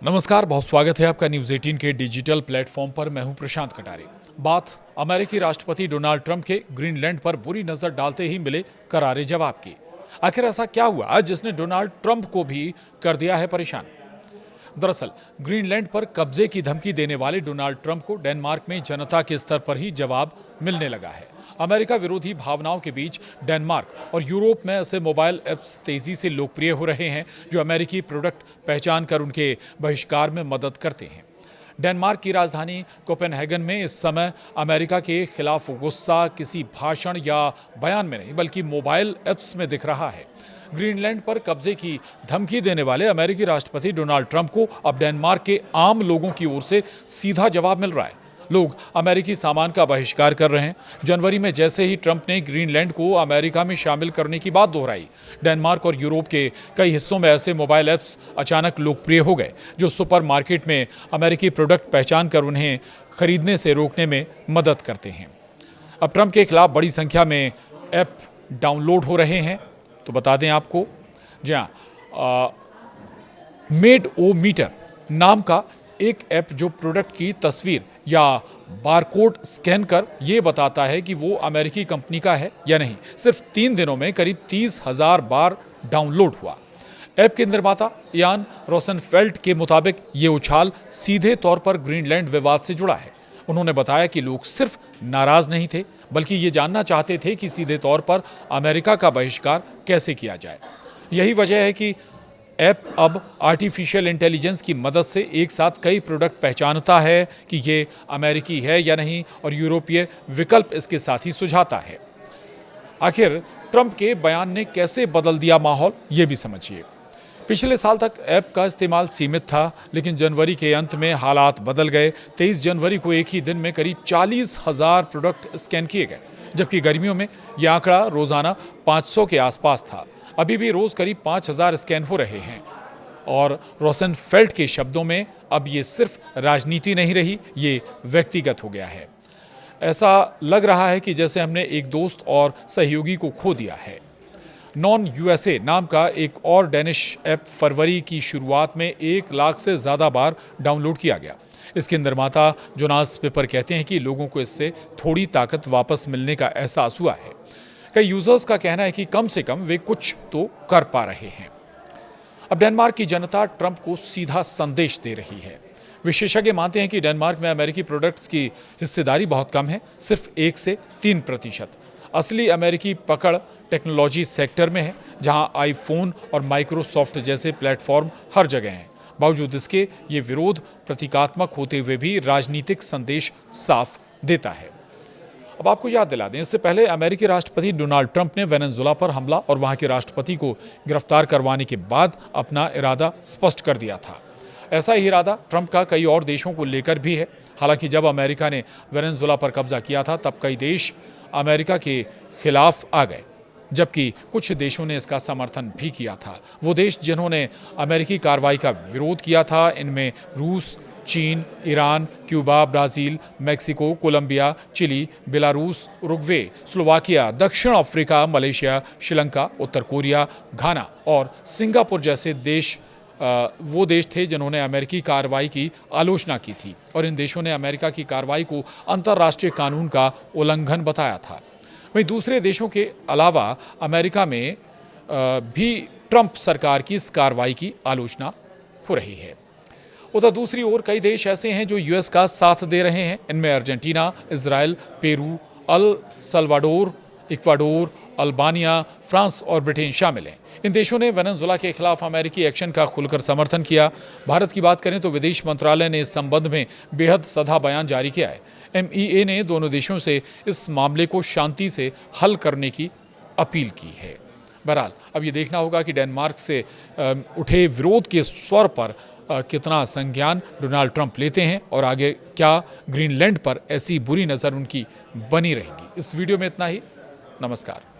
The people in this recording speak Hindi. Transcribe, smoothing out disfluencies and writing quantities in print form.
नमस्कार, बहुत स्वागत है आपका न्यूज़ 18 के डिजिटल प्लेटफॉर्म पर। मैं हूं प्रशांत कटारे। बात अमेरिकी राष्ट्रपति डोनाल्ड ट्रंप के ग्रीनलैंड पर बुरी नजर डालते ही मिले करारे जवाब की। आखिर ऐसा क्या हुआ जिसने डोनाल्ड ट्रंप को भी कर दिया है परेशान? दरअसल ग्रीनलैंड पर कब्जे की धमकी देने वाले डोनाल्ड ट्रंप को डेनमार्क में जनता के स्तर पर ही जवाब मिलने लगा है। अमेरिका विरोधी भावनाओं के बीच डेनमार्क और यूरोप में ऐसे मोबाइल ऐप्स तेजी से लोकप्रिय हो रहे हैं जो अमेरिकी प्रोडक्ट पहचान कर उनके बहिष्कार में मदद करते हैं। डेनमार्क की राजधानी कोपेनहेगन में इस समय अमेरिका के खिलाफ गुस्सा किसी भाषण या बयान में नहीं बल्कि मोबाइल ऐप्स में दिख रहा है। ग्रीनलैंड पर कब्जे की धमकी देने वाले अमेरिकी राष्ट्रपति डोनाल्ड ट्रंप को अब डेनमार्क के आम लोगों की ओर से सीधा जवाब मिल रहा है। लोग अमेरिकी सामान का बहिष्कार कर रहे हैं। जनवरी में जैसे ही ट्रंप ने ग्रीनलैंड को अमेरिका में शामिल करने की बात दोहराई, डेनमार्क और यूरोप के कई हिस्सों में ऐसे मोबाइल ऐप्स अचानक लोकप्रिय हो गए जो सुपरमार्केट में अमेरिकी प्रोडक्ट पहचान कर उन्हें खरीदने से रोकने में मदद करते हैं। अब ट्रंप के खिलाफ बड़ी संख्या में ऐप डाउनलोड हो रहे हैं। तो बता दें आपको, जी हाँ, मेड ओ मीटर नाम का एक ऐप जो प्रोडक्ट की तस्वीर या बारकोड स्कैन कर ये बताता है कि वो अमेरिकी कंपनी का है या नहीं, सिर्फ 3 दिनों में करीब 30,000 बार डाउनलोड हुआ। ऐप के निर्माता यान रोसेनफेल्ड के मुताबिक ये उछाल सीधे तौर पर ग्रीनलैंड विवाद से जुड़ा है। उन्होंने बताया कि लोग सिर्फ नाराज नहीं थे बल्कि ये जानना चाहते थे कि सीधे तौर पर अमेरिका का बहिष्कार कैसे किया जाए। यही वजह है कि ऐप अब आर्टिफिशियल इंटेलिजेंस की मदद से एक साथ कई प्रोडक्ट पहचानता है कि ये अमेरिकी है या नहीं और यूरोपीय विकल्प इसके साथ ही सुझाता है। आखिर ट्रंप के बयान ने कैसे बदल दिया माहौल, ये भी समझिए। पिछले साल तक ऐप का इस्तेमाल सीमित था, लेकिन जनवरी के अंत में हालात बदल गए। 23 जनवरी को एक ही दिन में करीब 40,000 प्रोडक्ट स्कैन किए गए, जबकि गर्मियों में यह आंकड़ा रोजाना 500 के आसपास था। अभी भी रोज करीब 5,000 स्कैन हो रहे हैं। और रोसेनफेल्ड के शब्दों में, अब ये सिर्फ राजनीति नहीं रही, ये व्यक्तिगत हो गया है। ऐसा लग रहा है कि जैसे हमने एक दोस्त और सहयोगी को खो दिया है। नॉन यूएसए नाम का एक और डेनिश ऐप फरवरी की शुरुआत में 1 लाख से ज़्यादा बार डाउनलोड किया गया। इसके निर्माता जोनास पेपर कहते हैं कि लोगों को इससे थोड़ी ताकत वापस मिलने का एहसास हुआ है। कई यूजर्स का कहना है कि कम से कम वे कुछ तो कर पा रहे हैं। अब डेनमार्क की जनता ट्रंप को सीधा संदेश दे रही है। विशेषज्ञ मानते हैं कि डेनमार्क में अमेरिकी प्रोडक्ट्स की हिस्सेदारी बहुत कम है, सिर्फ 1 से 3%। असली अमेरिकी पकड़ टेक्नोलॉजी सेक्टर में है, जहां आईफोन और माइक्रोसॉफ्ट जैसे प्लेटफॉर्म हर जगह हैं। बावजूद इसके ये विरोध प्रतीकात्मक होते हुए भी राजनीतिक संदेश साफ देता है। अब आपको याद दिला दें, इससे पहले अमेरिकी राष्ट्रपति डोनाल्ड ट्रंप ने वेनेजुएला पर हमला और वहां के राष्ट्रपति को गिरफ्तार करवाने के बाद अपना इरादा स्पष्ट कर दिया था। ऐसा ही इरादा ट्रंप का कई और देशों को लेकर भी है। हालांकि जब अमेरिका ने वेनेजुएला पर कब्जा किया था तब कई देश अमेरिका के खिलाफ आ गए, जबकि कुछ देशों ने इसका समर्थन भी किया था। वो देश जिन्होंने अमेरिकी कार्रवाई का विरोध किया था, इनमें रूस, चीन, Iran, Cuba, Brazil, Mexico, Colombia, Chile, Belarus, Uruguay, Slovakia, दक्षिण अफ्रीका, मलेशिया, श्रीलंका, उत्तर कोरिया, घाना और सिंगापुर जैसे देश वो देश थे जिन्होंने अमेरिकी कार्रवाई की आलोचना की थी और इन देशों ने अमेरिका की कार्रवाई को अंतर्राष्ट्रीय कानून का उल्लंघन बताया था। वहीं दूसरे देशों के अलावा अमेरिका में भी ट्रंप सरकार की इस कार्रवाई की आलोचना हो रही है। उधर दूसरी ओर कई देश ऐसे हैं जो यूएस का साथ दे रहे हैं। इनमें Argentina, Israel, Peru, El Salvador, Ecuador, Albania, France और ब्रिटेन शामिल हैं। इन देशों ने वेनेजुएला के खिलाफ अमेरिकी एक्शन का खुलकर समर्थन किया। भारत की बात करें तो विदेश मंत्रालय ने इस संबंध में बेहद सधा बयान जारी किया है। एमईए ने दोनों देशों से इस मामले को शांति से हल करने की अपील की है। बहरहाल अब ये देखना होगा कि डेनमार्क से उठे विरोध के स्वर पर कितना संज्ञान डोनाल्ड ट्रंप लेते हैं और आगे क्या ग्रीनलैंड पर ऐसी बुरी नज़र उनकी बनी रहेगी। इस वीडियो में इतना ही। नमस्कार।